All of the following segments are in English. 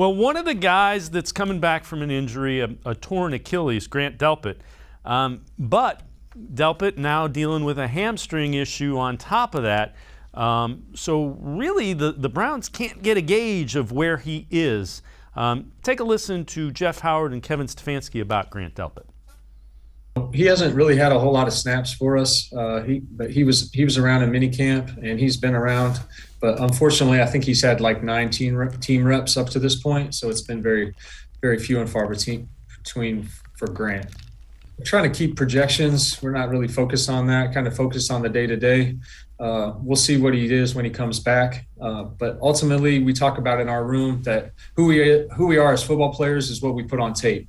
Well, one of the guys that's coming back from an injury, a torn Achilles, Grant Delpit, but Delpit now dealing with a hamstring issue on top of that. So really the Browns can't get a gauge of where he is. Take a listen to Jeff Howard and Kevin Stefanski about Grant Delpit. He hasn't really had a whole lot of snaps for us. But he was around in minicamp, and he's been around. But unfortunately, I think he's had like 9 team reps up to this point. So it's been very, very few and far between for Grant. We're trying to keep projections. We're not really focused on that, kind of focused on the day-to-day. We'll see what he is when he comes back. But ultimately, we talk about in our room that who we are as football players is what we put on tape.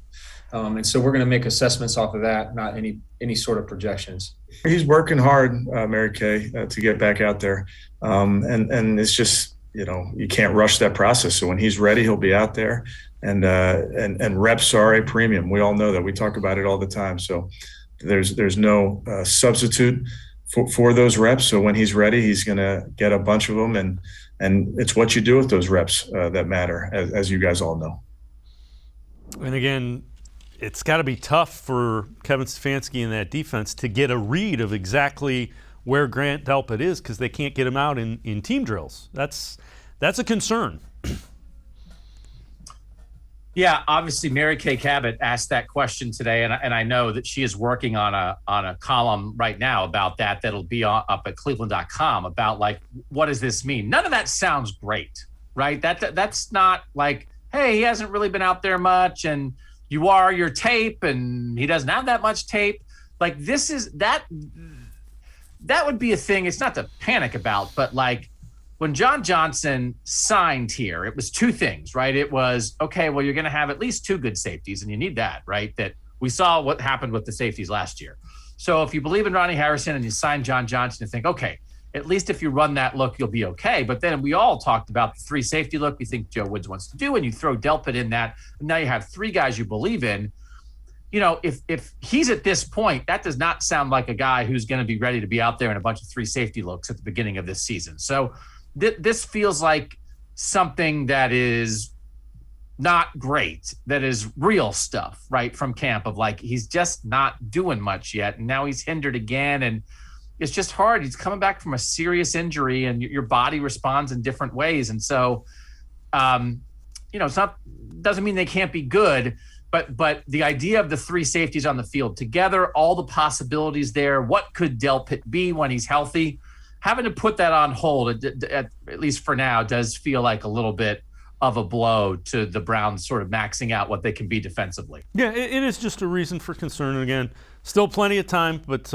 And so we're going to make assessments off of that, not any sort of projections. He's working hard, Mary Kay, to get back out there. And it's just, you can't rush that process. So when he's ready, he'll be out there. And reps are a premium. We all know that. We talk about it all the time. So there's no substitute for those reps. So when he's ready, he's going to get a bunch of them. And it's what you do with those reps that matter, as you guys all know. And again, it's got to be tough for Kevin Stefanski and that defense to get a read of exactly where Grant Delpit is because they can't get him out in team drills. That's a concern. Yeah, obviously Mary Kay Cabot asked that question today, and I know that she is working on a column right now about that'll be up at cleveland.com about like, what does this mean? None of that sounds great, right? That's not like, hey, he hasn't really been out there much, and you are your tape, and he doesn't have that much tape. Like this is that would be a thing. It's not to panic about, but like when John Johnson signed here, it was 2 things, right? It was, okay, well, you're going to have at least 2 good safeties, and you need that, right? That we saw what happened with the safeties last year. So if you believe in Ronnie Harrison and you sign John Johnson, you think, okay, at least if you run that look, you'll be okay. But then we all talked about the 3 safety look we think Joe Woods wants to do, and you throw Delpit in that, and now you have 3 guys you believe in. If he's at this point, that does not sound like a guy who's going to be ready to be out there in a bunch of 3 safety looks at the beginning of this season. So this feels like something that is not great, that is real stuff, right, from camp of like he's just not doing much yet, and now he's hindered again, and it's just hard. He's coming back from a serious injury, and your body responds in different ways. And so, it's not, doesn't mean they can't be good, but the idea of the 3 safeties on the field together, all the possibilities there, what could Delpit be when he's healthy? Having to put that on hold, at least for now, does feel like a little bit of a blow to the Browns sort of maxing out what they can be defensively. Yeah, it is just a reason for concern. And again, still plenty of time, but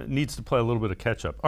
needs to play a little bit of catch up.